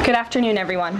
Good afternoon, everyone.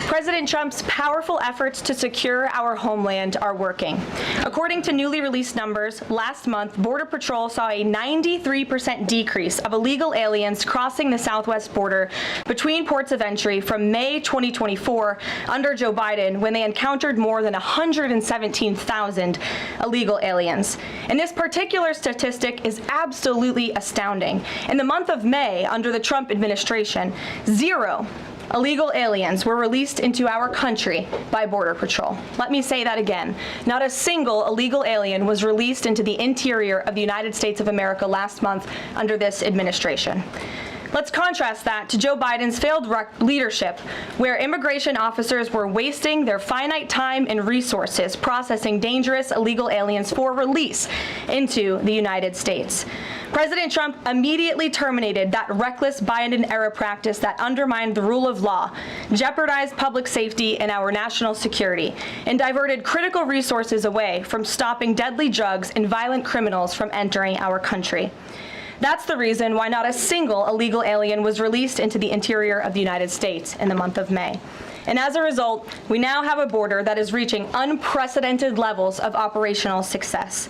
President Trump's powerful efforts to secure our homeland are working. According to newly released numbers, last month, Border Patrol saw a 93% decrease of illegal aliens crossing the southwest border between ports of entry from May 2024 under Joe Biden, when they encountered more than 117,000 illegal aliens. And this particular statistic is absolutely astounding. In the month of May, under the Trump administration, 0 illegal aliens were released into our country by Border Patrol. Let me say that again. Not a single illegal alien was released into the interior of the United States of America last month under this administration. Let's contrast that to Joe Biden's failed leadership, where immigration officers were wasting their finite time and resources processing dangerous illegal aliens for release into the United States. President Trump immediately terminated that reckless Biden-era practice that undermined the rule of law, jeopardized public safety and our national security, and diverted critical resources away from stopping deadly drugs and violent criminals from entering our country. That's the reason why not a single illegal alien was released into the interior of the United States in the month of May. And as a result, we now have a border that is reaching unprecedented levels of operational success.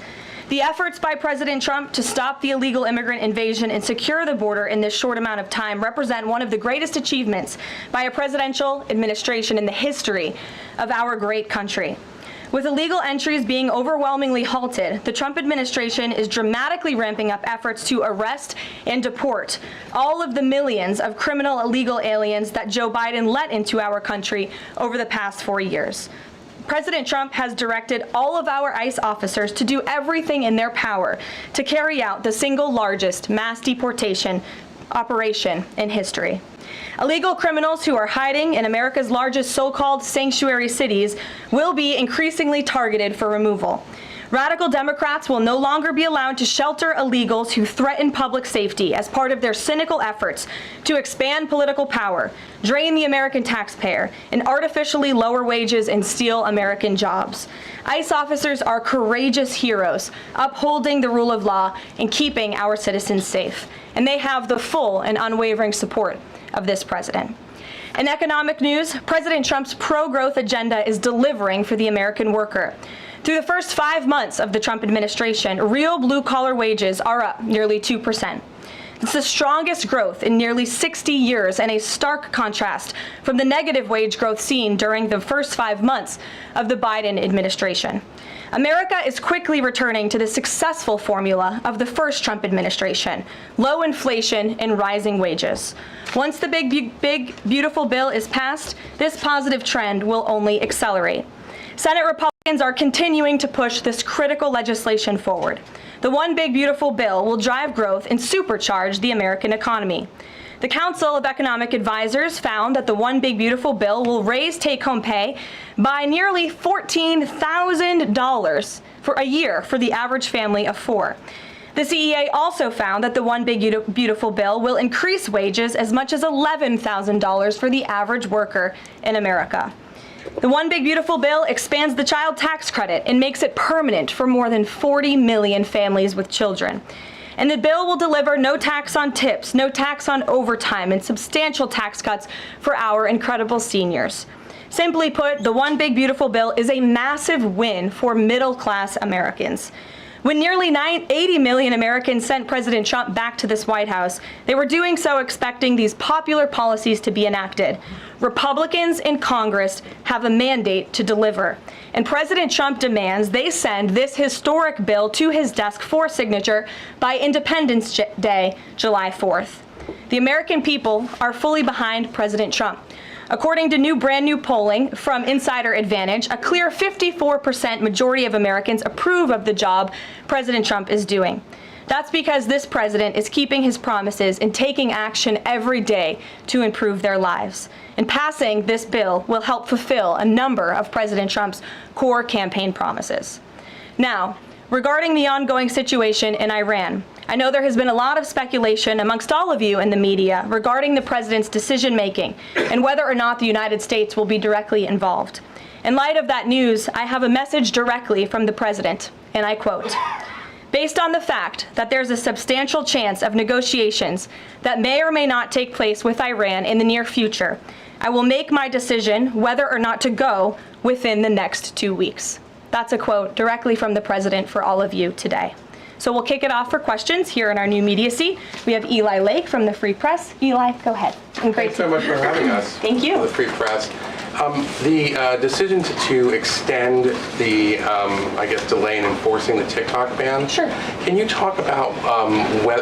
The efforts by President Trump to stop the illegal immigrant invasion and secure the border in this short amount of time represent one of the greatest achievements by a presidential administration in the history of our great country. With illegal entries being overwhelmingly halted, the Trump administration is dramatically ramping up efforts to arrest and deport all of the millions of criminal illegal aliens that Joe Biden let into our country over the past 4 years. President Trump has directed all of our ICE officers to do everything in their power to carry out the single largest mass deportation operation in history. Illegal criminals who are hiding in America's largest so-called sanctuary cities will be increasingly targeted for removal. Radical Democrats will no longer be allowed to shelter illegals who threaten public safety as part of their cynical efforts to expand political power, drain the American taxpayer, and artificially lower wages and steal American jobs. ICE officers are courageous heroes, upholding the rule of law and keeping our citizens safe. And they have the full and unwavering support of this president. In economic news, President Trump's pro-growth agenda is delivering for the American worker. Through the first 5 months of the Trump administration, real blue-collar wages are up nearly 2%. It's the strongest growth in nearly 60 years and a stark contrast from the negative wage growth seen during the first 5 months of the Biden administration. America is quickly returning to the successful formula of the first Trump administration: low inflation and rising wages. Once the big, beautiful bill is passed, this positive trend will only accelerate. Senate Republicans are continuing to push this critical legislation forward. The One Big Beautiful Bill will drive growth and supercharge the American economy. The Council of Economic Advisors found that the One Big Beautiful Bill will raise take-home pay by nearly $14,000 for a year for the average family of 4. The CEA also found that the One Big Beautiful Bill will increase wages as much as $11,000 for the average worker in America. The One Big Beautiful Bill expands the child tax credit and makes it permanent for more than 40 million families with children. And the bill will deliver no tax on tips, no tax on overtime, and substantial tax cuts for our incredible seniors. Simply put, the One Big Beautiful Bill is a massive win for middle-class Americans. When nearly 80 million Americans sent President Trump back to this White House, they were doing so expecting these popular policies to be enacted. Republicans in Congress have a mandate to deliver, and President Trump demands they send this historic bill to his desk for signature by Independence Day, July 4th. The American people are fully behind President Trump. According to brand new polling from Insider Advantage, a clear 54% majority of Americans approve of the job President Trump is doing. That's because this president is keeping his promises and taking action every day to improve their lives. And passing this bill will help fulfill a number of President Trump's core campaign promises. Now, regarding the ongoing situation in Iran, I know there has been a lot of speculation amongst all of you in the media regarding the president's decision-making and whether or not the United States will be directly involved. In light of that news, I have a message directly from the president, and I quote, Based on the fact that there's a substantial chance of negotiations that may or may not take place with Iran in the near future, I will make my decision whether or not to go within the next 2 weeks. That's a quote directly from the president for all of you today. So we'll kick it off for questions here in our new media seat. We have Eli Lake from the Free Press. Eli, go ahead. Thanks so much for having us. Thank you. The Free Press. The decision to extend the, delay in enforcing the TikTok ban. Sure. Can you talk about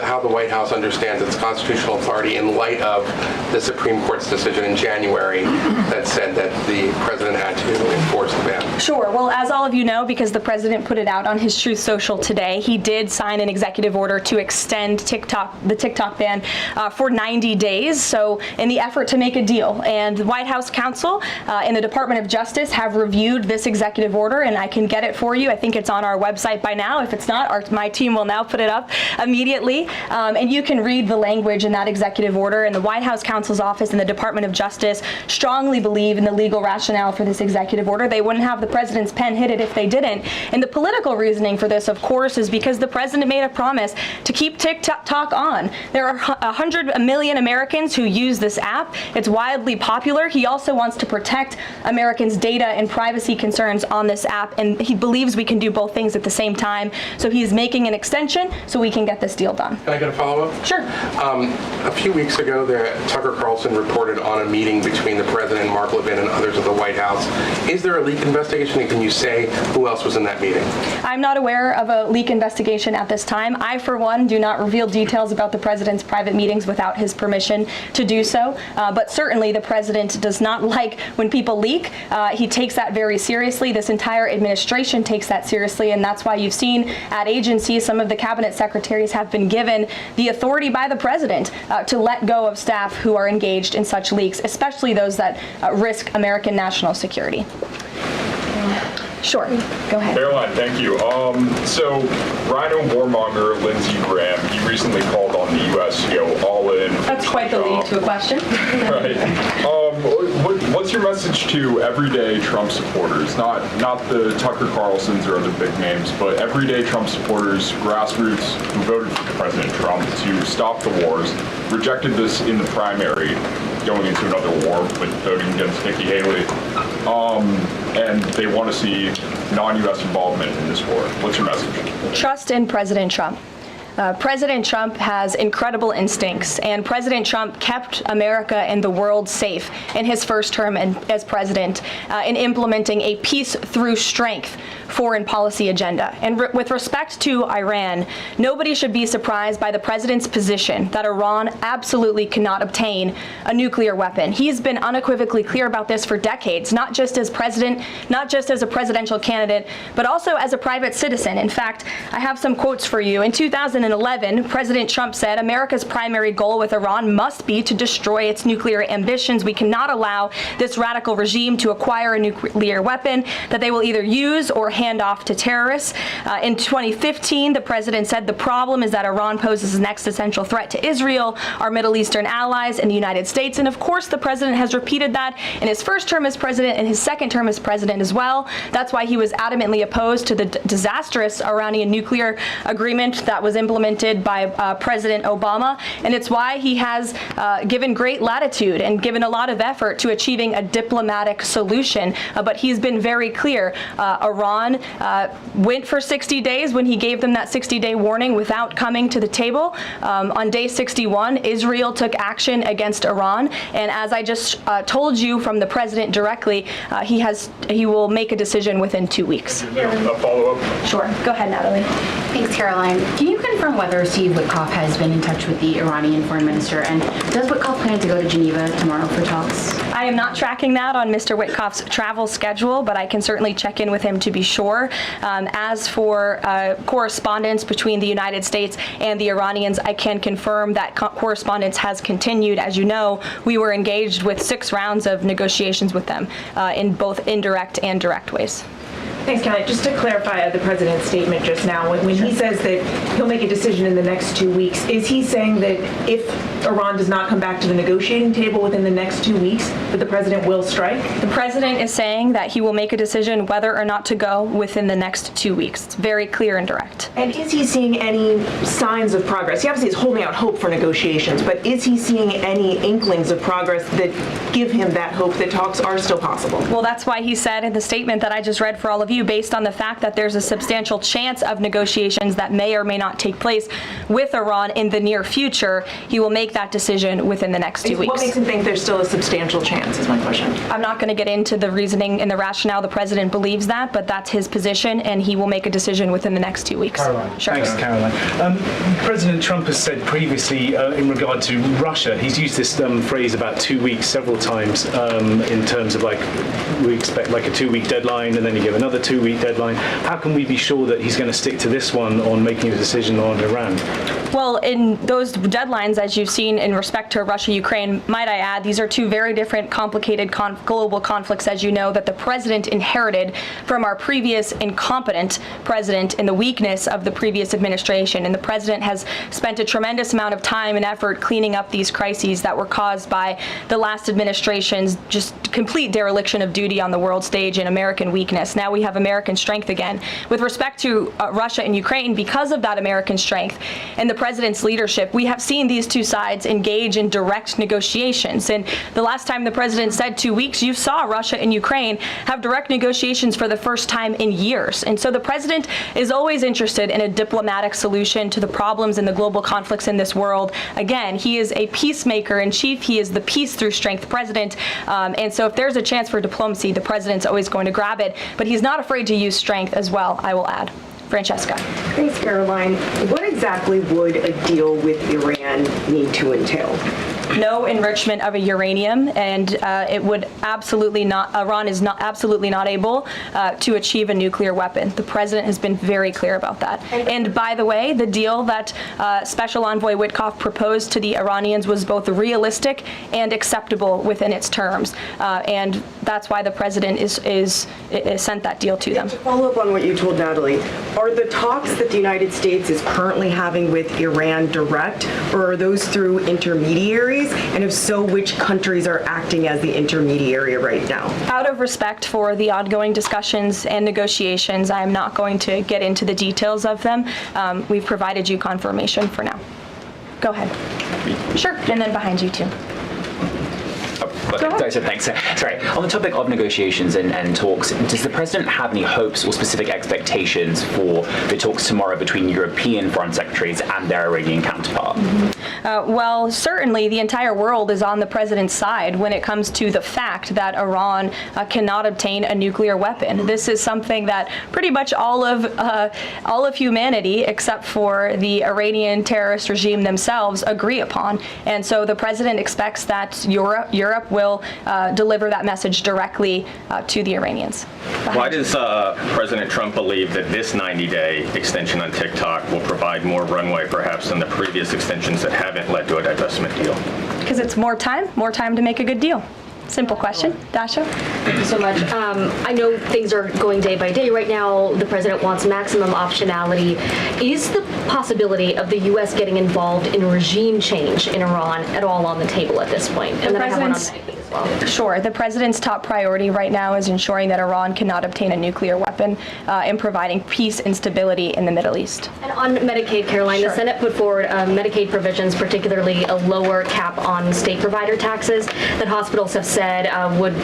how the White House understands its constitutional authority in light of the Supreme Court's decision in January that said that the president had to enforce the ban? Sure. Well, as all of you know, because the president put it out on his Truth Social today, he did sign an executive order to extend the TikTok ban for 90 days. So in the effort to make a deal, and the White House counsel in the Department of Justice have reviewed this executive order, and I can get it for you. I think it's on our website by now. If it's not, my team will now put it up immediately. And you can read the language in that executive order. And the White House counsel's office and the Department of Justice strongly believe in the legal rationale for this executive order. They wouldn't have the president's pen hit it if they didn't. And the political reasoning for this, of course, is because the president made a promise to keep TikTok on. There are 100 million Americans who use this app. It's wildly popular. He also wants to protect Americans' data and privacy concerns on this app, and he believes we can do both things at the same time. So he's making an extension so we can get this deal done. Can I get a follow-up? Sure. A few weeks ago, Tucker Carlson reported on a meeting between the president, Mark Levin, and others of the White House. Is there a leak investigation, and can you say who else was in that meeting? I'm not aware of a leak investigation at this time. I, for one, do not reveal details about the president's private meetings without his permission to do so. But certainly the president does not like when people leak. He takes that very seriously. This entire administration takes that seriously, and that's why you've seen at agencies some of the cabinet secretaries have been given the authority by the president to let go of staff who are engaged in such leaks, especially those that risk American national security. Sure. Go ahead. Karoline, thank you. So, Rhino warmonger Lindsey Graham, he recently called on the U.S. to go all in. That's quite the lead to a question. Right. What's your message to everyday Trump supporters? Not the Tucker Carlsons or other big names, but everyday Trump supporters, grassroots who voted for President Trump to stop the wars, rejected this in the primary, going into another war with voting against Nikki Haley. And they want to see non-U.S. involvement in this war. What's your message? Trust in President Trump. President Trump has incredible instincts, and President Trump kept America and the world safe in his first term as president in implementing a peace through strength foreign policy agenda. And with respect to Iran, nobody should be surprised by the president's position that Iran absolutely cannot obtain a nuclear weapon. He's been unequivocally clear about this for decades, not just as president, not just as a presidential candidate, but also as a private citizen. In fact, I have some quotes for you. In 2011, President Trump said, "America's primary goal with Iran must be to destroy its nuclear ambitions. We cannot allow this radical regime to acquire a nuclear weapon that they will either use or hand off to terrorists." In 2015, the president said the problem is that Iran poses an existential threat to Israel, our Middle Eastern allies, and the United States. And of course, the president has repeated that in his first term as president and his second term as president as well. That's why he was adamantly opposed to the disastrous Iranian nuclear agreement that was implemented by President Obama. And it's why he has given great latitude and given a lot of effort to achieving a diplomatic solution. But he's been very clear. Iran went for 60 days when he gave them that 60-day warning without coming to the table. On day 61, Israel took action against Iran. And as I just told you from the president directly, he will make a decision within 2 weeks. A follow-up? Sure. Go ahead, Natalie. Thanks, Karoline. Can you confirm whether Steve Witkoff has been in touch with the Iranian foreign minister? And does Witkoff plan to go to Geneva tomorrow for talks? I am not tracking that on Mr. Witkoff's travel schedule, but I can certainly check in with him to be sure. As for correspondence between the United States and the Iranians, I can confirm that correspondence has continued. As you know, we were engaged with 6 rounds of negotiations with them in both indirect and direct ways. Thanks, Kelly. Just to clarify the president's statement just now, when he says that he'll make a decision in the next 2 weeks, is he saying that if Iran does not come back to the negotiating table within the next 2 weeks, that the president will strike? The president is saying that he will make a decision whether or not to go within the next 2 weeks. It's very clear and direct. And is he seeing any signs of progress? He obviously is holding out hope for negotiations, but is he seeing any inklings of progress that give him that hope that talks are still possible? Well, that's why he said in the statement that I just read for all of you, based on the fact that there's a substantial chance of negotiations that may or may not take place with Iran in the near future, he will make that decision within the next 2 weeks. What makes him think there's still a substantial chance, is my question. I'm not going to get into the reasoning and the rationale. The president believes that, but that's his position, and he will make a decision within the next 2 weeks. Karoline. Sure. Thanks, Karoline. President Trump has said previously in regard to Russia, he's used this phrase about 2 weeks several times in terms of we expect a 2 week deadline and then you give another 2 week deadline. How can we be sure that he's going to stick to this one on making a decision on Iran? Well, in those deadlines, as you've seen in respect to Russia, Ukraine, might I add, these are two very different, complicated global conflicts, as you know, that the president inherited from our previous incompetent president in the weakness of the previous administration. And the president has spent a tremendous amount of time and effort cleaning up these crises that were caused by the last administration's just complete dereliction of duty on the world stage and American weakness. Now we have American strength again. With respect to Russia and Ukraine, because of that American strength and the president's leadership, we have seen these two sides engage in direct negotiations. And the last time the president said 2 weeks, you saw Russia and Ukraine have direct negotiations for the first time in years. And so the president is always interested in a diplomatic solution to the problems and the global conflicts in this world. Again, he is a peacemaker in chief. He is the peace through strength president. And so if there's a chance for diplomacy, the president's always going to grab it. But he's not afraid to use strength as well, I will add. Francesca. Thanks, Caroline. What exactly would a deal with Iran need to entail? No enrichment of a uranium, and it would absolutely not, Iran is not absolutely not able to achieve a nuclear weapon. The president has been very clear about that. And by the way, the deal that Special Envoy Witkoff proposed to the Iranians was both realistic and acceptable within its terms. And that's why the president is sent that deal to them. To follow up on what you told Natalie, are the talks that the United States is currently having with Iran direct, or are those through intermediaries? And if so, which countries are acting as the intermediary right now? Out of respect for the ongoing discussions and negotiations, I am not going to get into the details of them. We've provided you confirmation for now. Go ahead. Sure, and then behind you too. Thanks. Sorry. On the topic of negotiations and talks, does the president have any hopes or specific expectations for the talks tomorrow between European foreign secretaries and their Iranian counterpart? Well, certainly the entire world is on the president's side when it comes to the fact that Iran cannot obtain a nuclear weapon. This is something that pretty much all of humanity, except for the Iranian terrorist regime themselves, agree upon. And so the president expects that Europe will deliver that message directly to the Iranians. Why does President Trump believe that this 90-day extension on TikTok will provide more runway perhaps than the previous extensions that haven't led to a divestment deal? Because it's more time to make a good deal. Simple question. Dasha? Thank you so much. I know things are going day by day right now. The president wants maximum optionality. Is the possibility of the U.S. getting involved in regime change in Iran at all on the table at this point? And then I have one on Medicaid as well. Sure. The president's top priority right now is ensuring that Iran cannot obtain a nuclear weapon and providing peace and stability in the Middle East. And on Medicaid, Caroline, Sure. The Senate put forward Medicaid provisions, particularly a lower cap on state provider taxes that hospitals have said would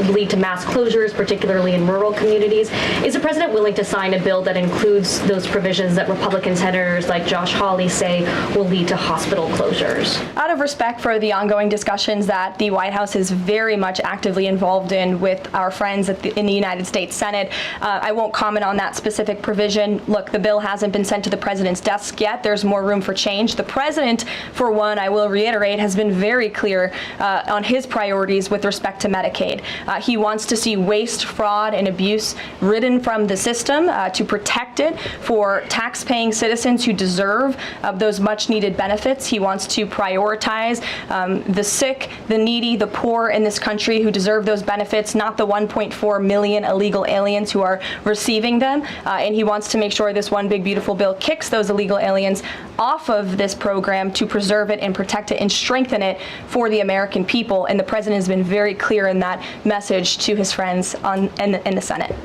lead to mass closures, particularly in rural communities. Is the president willing to sign a bill that includes those provisions that Republican senators like Josh Hawley say will lead to hospital closures? Out of respect for the ongoing discussions that the White House is very much actively involved in with our friends in the United States Senate, I won't comment on that specific provision. Look, the bill hasn't been sent to the president's desk yet. There's more room for change. The president, for one, I will reiterate, has been very clear on his priorities with respect to Medicaid. He wants to see waste, fraud, and abuse ridden from the system to protect it for tax-paying citizens who deserve those much-needed benefits. He wants to prioritize the sick, the needy, the poor, poor in this country who deserve those benefits, not the 1.4 million illegal aliens who are receiving them. And he wants to make sure this one big beautiful bill kicks those illegal aliens off of this program to preserve it and protect it and strengthen it for the American people. And the president has been very clear in that message to his friends in the Senate.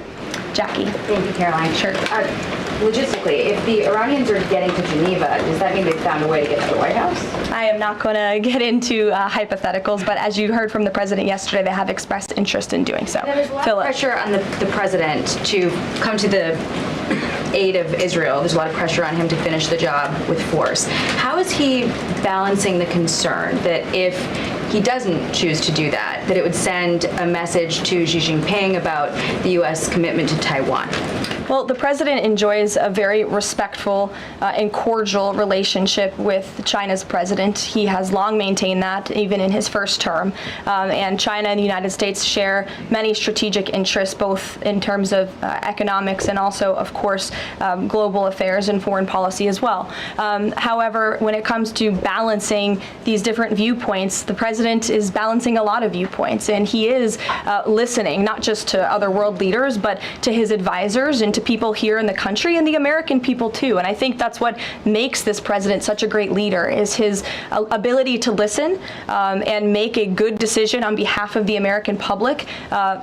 Jackie. Thank you, Karoline. Sure. Logistically, if the Iranians are getting to Geneva, does that mean they've found a way to get to the White House? I am not going to get into hypotheticals, but as you heard from the president yesterday, they have expressed interest in doing so. There's a lot of pressure on the president to come to the aid of Israel. There's a lot of pressure on him to finish the job with force. How is he balancing the concern that if he doesn't choose to do that, that it would send a message to Xi Jinping about the U.S. commitment to Taiwan? Well, the president enjoys a very respectful and cordial relationship with China's president. He has long maintained that, even in his first term. And China and the United States share many strategic interests, both in terms of economics and also, of course, global affairs and foreign policy as well. However, when it comes to balancing these different viewpoints, the president is balancing a lot of viewpoints, and he is listening not just to other world leaders, but to his advisors and to people here in the country and the American people too. And I think that's what makes this president such a great leader, is his ability to listen and make a good decision on behalf of the American public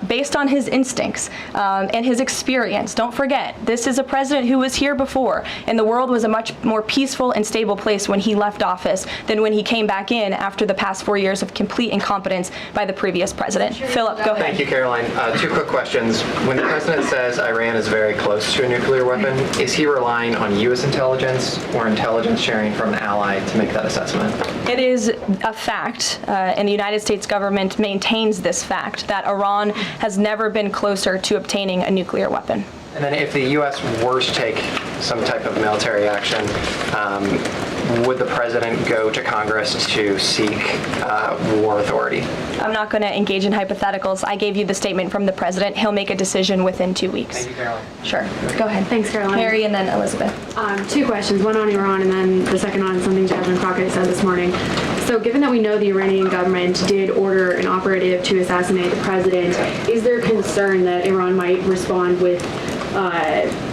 based on his instincts and his experience. Don't forget, this is a president who was here before, and the world was a much more peaceful and stable place when he left office than when he came back in after the past 4 years of complete incompetence by the previous president. Philip, go ahead. Thank you, Karoline. Two quick questions. When the president says Iran is very close to a nuclear weapon, is he relying on U.S. intelligence or intelligence sharing from an ally to make that assessment? It is a fact, and the United States government maintains this fact, that Iran has never been closer to obtaining a nuclear weapon. And then if the U.S. were to take some type of military action, would the president go to Congress to seek war authority? I'm not going to engage in hypotheticals. I gave you the statement from the president. He'll make a decision within 2 weeks. Thank you, Caroline. Sure. Go ahead. Thanks, Karoline. Mary and then Elizabeth. Two questions, one on Iran and then the second on something Jasmine Crockett said this morning. So given that we know the Iranian government did order an operative to assassinate the president, is there concern that Iran might respond with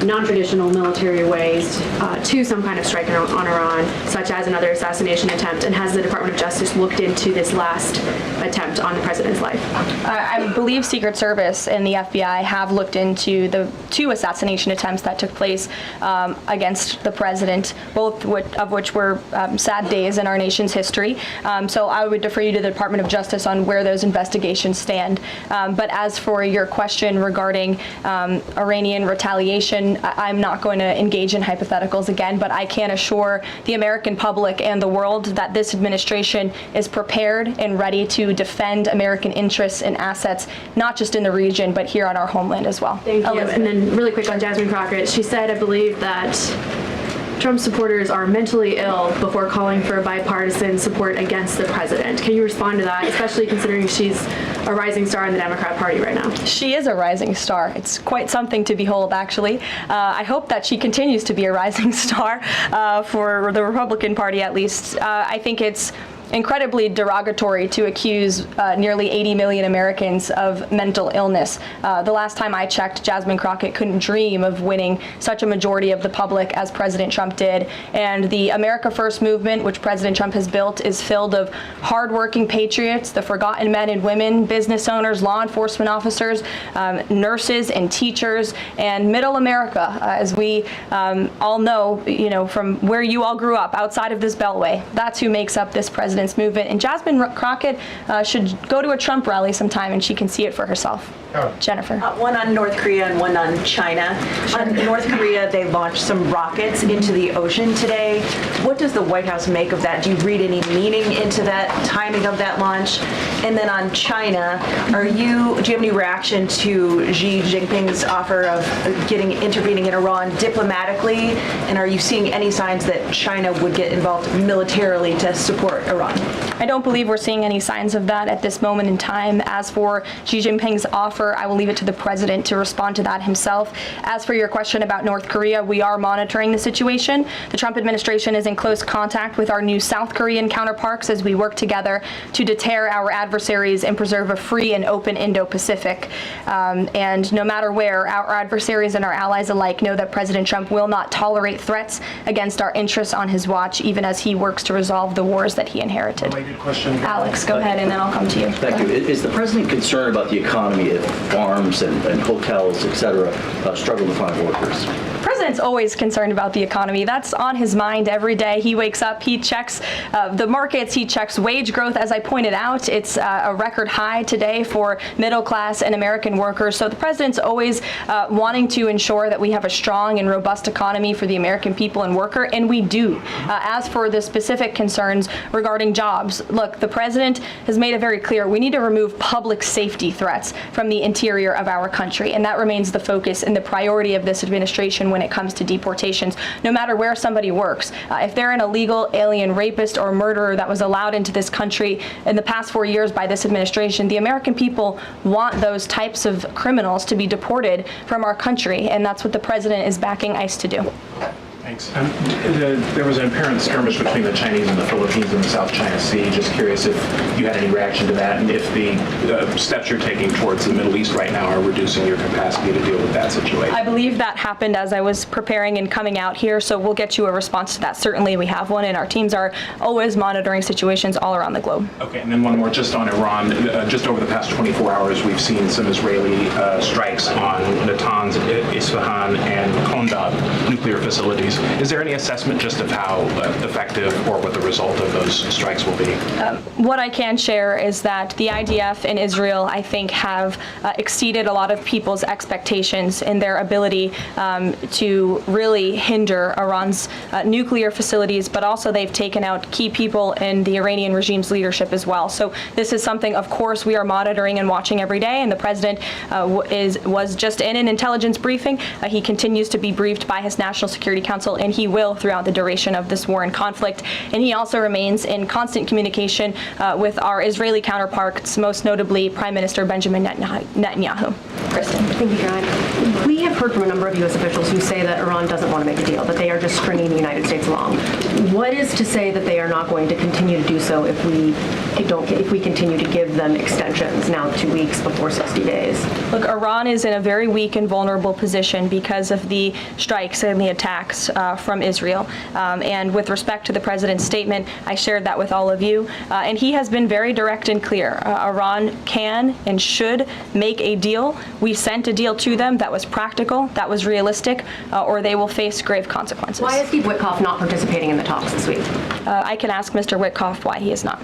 non-traditional military ways to some kind of strike on Iran, such as another assassination attempt? And has the Department of Justice looked into this last attempt on the president's life? I believe Secret Service and the FBI have looked into the 2 assassination attempts that took place against the president, both of which were sad days in our nation's history. So I would defer you to the Department of Justice on where those investigations stand. But as for your question regarding Iranian retaliation, I'm not going to engage in hypotheticals again, but I can assure the American public and the world that this administration is prepared and ready to defend American interests and assets, not just in the region, but here on our homeland as well. Thank you. Elizabeth. And then really quick on Jasmine Crockett, she said, I believe, that Trump supporters are mentally ill before calling for bipartisan support against the president. Can you respond to that, especially considering she's a rising star in the Democrat Party right now? She is a rising star. It's quite something to behold, actually. I hope that she continues to be a rising star for the Republican Party, at least. I think it's incredibly derogatory to accuse nearly 80 million Americans of mental illness. The last time I checked, Jasmine Crockett couldn't dream of winning such a majority of the public as President Trump did. And the America First movement, which President Trump has built, is filled of hardworking patriots, the forgotten men and women, business owners, law enforcement officers, nurses and teachers, and middle America, as we all know, from where you all grew up, outside of this beltway. That's who makes up this president's movement. And Jasmine Crockett should go to a Trump rally sometime and she can see it for herself. Jennifer. One on North Korea and one on China. On North Korea, they launched some rockets into the ocean today. What does the White House make of that? Do you read any meaning into that timing of that launch? And then on China, do you have any reaction to Xi Jinping's offer of intervening in Iran diplomatically? And are you seeing any signs that China would get involved militarily to support Iran? Iran. I don't believe we're seeing any signs of that at this moment in time. As for Xi Jinping's offer, I will leave it to the president to respond to that himself. As for your question about North Korea, we are monitoring the situation. The Trump administration is in close contact with our new South Korean counterparts as we work together to deter our adversaries and preserve a free and open Indo-Pacific. And no matter where, our adversaries and our allies alike know that President Trump will not tolerate threats against our interests on his watch, even as he works to resolve the wars that he inherited. Related question. Alex, go ahead, and then I'll come to you. Thank you. Is the president concerned about the economy if farms and hotels, et cetera, struggle to find workers? The president's always concerned about the economy. That's on his mind every day. He wakes up, he checks the markets, he checks wage growth. As I pointed out, it's a record high today for middle class and American workers. So the president's always wanting to ensure that we have a strong and robust economy for the American people and worker, and we do. As for the specific concerns regarding jobs, look, the president has made it very clear we need to remove public safety threats from the interior of our country, and that remains the focus and the priority of this administration when it comes to deportations, no matter where somebody works. If they're an illegal alien rapist or murderer that was allowed into this country in the past 4 years by this administration, the American people want those types of criminals to be deported from our country, and that's what the president is backing ICE to do. Thanks. There was an apparent skirmish between the Chinese and the Philippines in the South China Sea. Just curious if you had any reaction to that, and if the steps you're taking towards the Middle East right now are reducing your capacity to deal with that situation. I believe that happened as I was preparing and coming out here, so we'll get you a response to that. Certainly we have one, and our teams are always monitoring situations all around the globe. Okay, and then one more just on Iran. Just over the past 24 hours, we've seen some Israeli strikes on Natanz, Isfahan, and Kondab nuclear facilities. Is there any assessment just of how effective or what the result of those strikes will be? What I can share is that the IDF and Israel, I think, have exceeded a lot of people's expectations in their ability to really hinder Iran's nuclear facilities, but also they've taken out key people in the Iranian regime's leadership as well. So this is something, of course, we are monitoring and watching every day, and the president was just in an intelligence briefing. He continues to be briefed by his National Security Council, and he will throughout the duration of this war and conflict. And he also remains in constant communication with our Israeli counterparts, most notably Prime Minister Benjamin Netanyahu. Kristen. Thank you, Caroline. We have heard from a number of U.S. officials who say that Iran doesn't want to make a deal, that they are just stringing the United States along. What is to say that they are not going to continue to do so if we continue to give them extensions, now 2 weeks before 60 days? Look, Iran is in a very weak and vulnerable position because of the strikes and the attacks from Israel. And with respect to the president's statement, I shared that with all of you. And he has been very direct and clear. Iran can and should make a deal. We sent a deal to them that was practical, that was realistic, or they will face grave consequences. Why is Steve Witkoff not participating in the talks this week? I can ask Mr. Witkoff why he is not.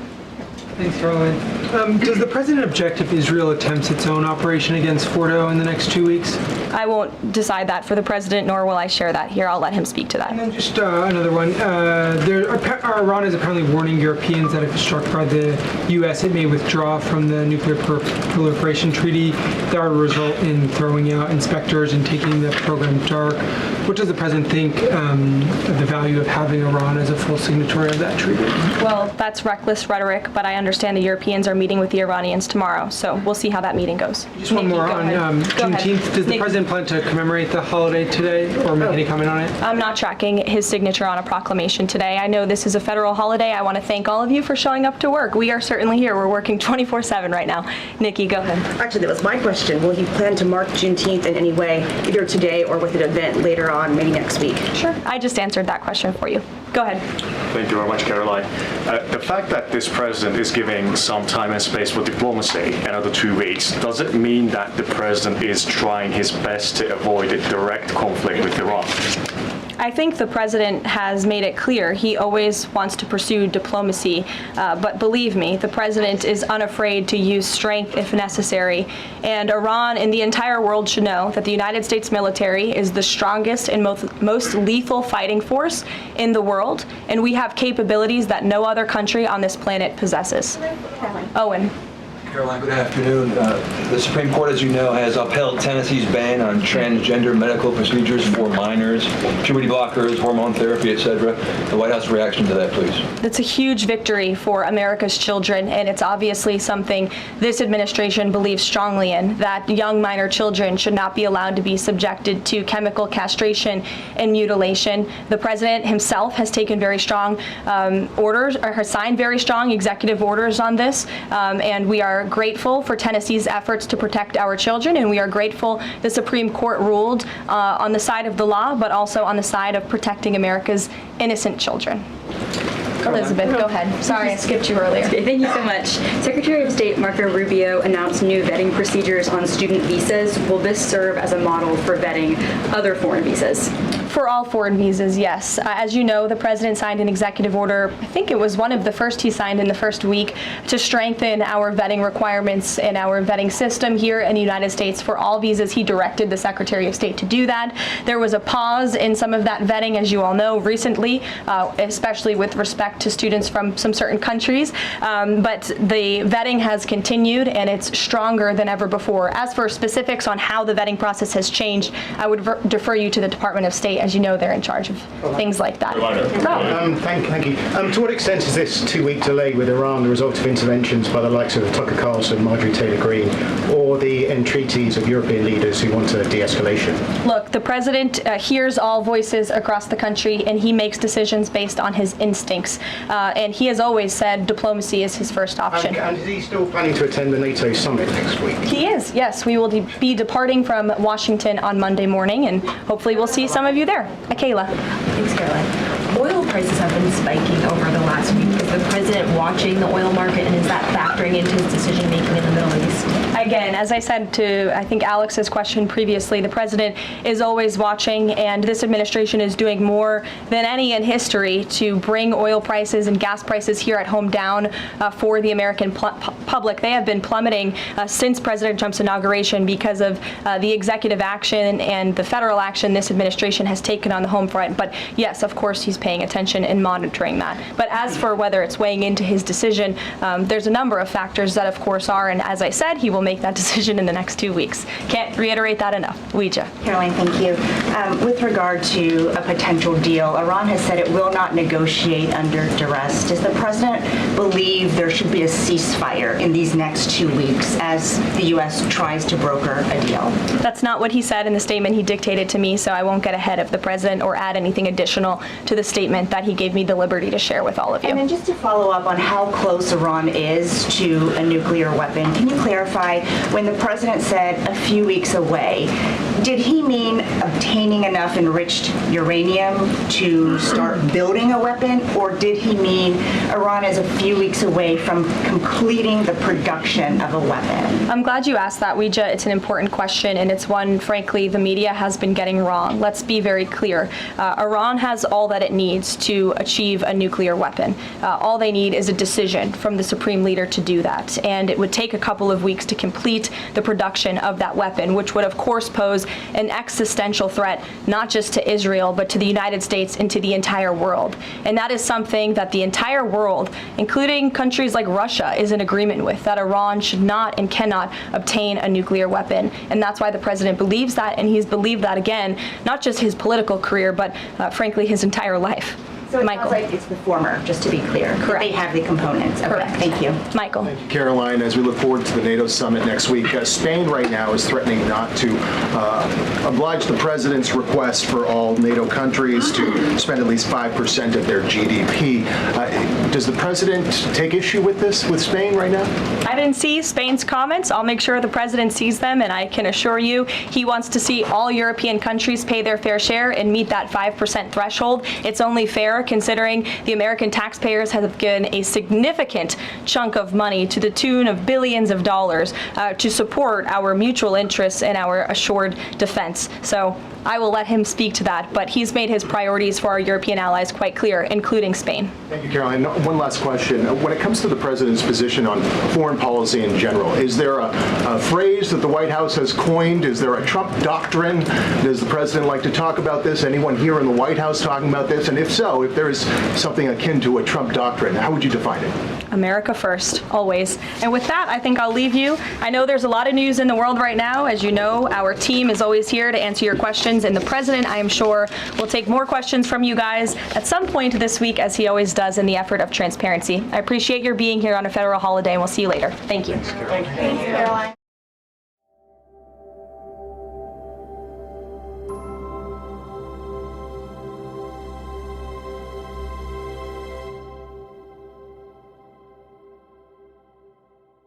Thanks, Caroline. Does the president object if Israel attempts its own operation against Fordo in the next 2 weeks? I won't decide that for the president, nor will I share that here. I'll let him speak to that. And then just another one. Iran is apparently warning Europeans that if struck by the U.S., it may withdraw from the nuclear proliferation treaty. That would result in throwing out inspectors and taking the program dark. What does the president think of the value of having Iran as a full signatory of that treaty? Well, that's reckless rhetoric, but I understand the Europeans are meeting with the Iranians tomorrow, so we'll see how that meeting goes. Just one more on Juneteenth. Does the president plan to commemorate the holiday today or make any comment on it? I'm not tracking his signature on a proclamation today. I know this is a federal holiday. I want to thank all of you for showing up to work. We are certainly here. We're working 24/7 right now. Nikki, go ahead. Actually, that was my question. Will he plan to mark Juneteenth in any way, either today or with an event later on, maybe next week? Sure. I just answered that question for you. Go ahead. Thank you very much, Caroline. The fact that this president is giving some time and space for diplomacy, another 2 weeks, does it mean that the president is trying his best to avoid a direct conflict with Iran? I think the president has made it clear he always wants to pursue diplomacy, but believe me, the president is unafraid to use strength if necessary. And Iran and the entire world should know that the United States military is the strongest and most lethal fighting force in the world, and we have capabilities that no other country on this planet possesses. Owen. Caroline, good afternoon. The Supreme Court, as you know, has upheld Tennessee's ban on transgender medical procedures for minors, puberty blockers, hormone therapy, etc. The White House reaction to that, please. That's a huge victory for America's children, and it's obviously something this administration believes strongly in, that young minor children should not be allowed to be subjected to chemical castration and mutilation. The president himself has taken very strong orders, or has signed very strong executive orders on this, and we are grateful for Tennessee's efforts to protect our children, and we are grateful the Supreme Court ruled on the side of the law, but also on the side of protecting America's innocent children. Elizabeth, go ahead. Sorry, I skipped you earlier. Okay, thank you so much. Secretary of State Marco Rubio announced new vetting procedures on student visas. Will this serve as a model for vetting other foreign visas? For all foreign visas, yes. As you know, the president signed an executive order, I think it was one of the first he signed in the first week, to strengthen our vetting requirements and our vetting system here in the United States for all visas. He directed the Secretary of State to do that. There was a pause in some of that vetting, as you all know, recently, especially with respect to students from some certain countries. But the vetting has continued, and it's stronger than ever before. As for specifics on how the vetting process has changed, I would defer you to the Department of State. As you know, they're in charge of things like that. Thank you. To what extent is this 2-week delay with Iran the result of interventions by the likes of Tucker Carlson, Marjorie Taylor Greene, or the entreaties of European leaders who want a de-escalation? Look, the president hears all voices across the country, and he makes decisions based on his instincts. And he has always said diplomacy is his first option. And is he still planning to attend the NATO summit next week? He is, yes. We will be departing from Washington on Monday morning, and hopefully we'll see some of you there. Kayla. Thanks, Caroline. Oil prices have been spiking over the last week. Is the president watching the oil market, and is that factoring into his decision-making in the Middle East? Again, as I said to, I think, Alex's question previously, the president is always watching, and this administration is doing more than any in history to bring oil prices and gas prices here at home down for the American public. They have been plummeting since President Trump's inauguration because of the executive action and the federal action this administration has taken on the home front. But yes, of course, he's paying attention and monitoring that. But as for whether it's weighing into his decision, there's a number of factors that, of course, are, and as I said, he will make that decision in the next 2 weeks. Can't reiterate that enough. Ouija. Caroline, thank you. With regard to a potential deal, Iran has said it will not negotiate under duress. Does the president believe there should be a ceasefire in these next 2 weeks as the U.S. tries to broker a deal? That's not what he said in the statement he dictated to me, so I won't get ahead of the president or add anything additional to the statement that he gave me the liberty to share with all of you. And then just to follow up on how close Iran is to a nuclear weapon, can you clarify, when the president said a few weeks away, did he mean obtaining enough enriched uranium to start building a weapon, or did he mean Iran is a few weeks away from completing the production of a weapon? I'm glad you asked that, Ouija. It's an important question, and it's one, frankly, the media has been getting wrong. Let's be very clear. Iran has all that it needs to achieve a nuclear weapon. All they need is a decision from the supreme leader to do that, and it would take a couple of weeks to complete the production of that weapon, which would, of course, pose an existential threat, not just to Israel, but to the United States and to the entire world. And that is something that the entire world, including countries like Russia, is in agreement with, that Iran should not and cannot obtain a nuclear weapon. And that's why the president believes that, and he's believed that, again, not just his political career, but frankly, his entire life. So it sounds like it's the former, just to be clear. Correct. They have the components. Okay. Correct. Thank you. Michael. Thank you, Caroline. As we look forward to the NATO summit next week, Spain right now is threatening not to oblige the president's request for all NATO countries to spend at least 5% of their GDP. Does the president take issue with this, with Spain right now? I didn't see Spain's comments. I'll make sure the president sees them, and I can assure you he wants to see all European countries pay their fair share and meet that 5% threshold. It's only fair considering the American taxpayers have given a significant chunk of money to the tune of billions of dollars to support our mutual interests and our assured defense. So I will let him speak to that, but he's made his priorities for our European allies quite clear, including Spain. Thank you, Caroline. One last question. When it comes to the president's position on foreign policy in general, is there a phrase that the White House has coined? Is there a Trump doctrine? Does the president like to talk about this? Anyone here in the White House talking about this? And if so, if there is something akin to a Trump doctrine, how would you define it? America first, always. And with that, I think I'll leave you. I know there's a lot of news in the world right now. As you know, our team is always here to answer your questions, and the president, I am sure, will take more questions from you guys at some point this week, as he always does in the effort of transparency. I appreciate your being here on a federal holiday, and we'll see you later. Thank you. Thank you, Caroline.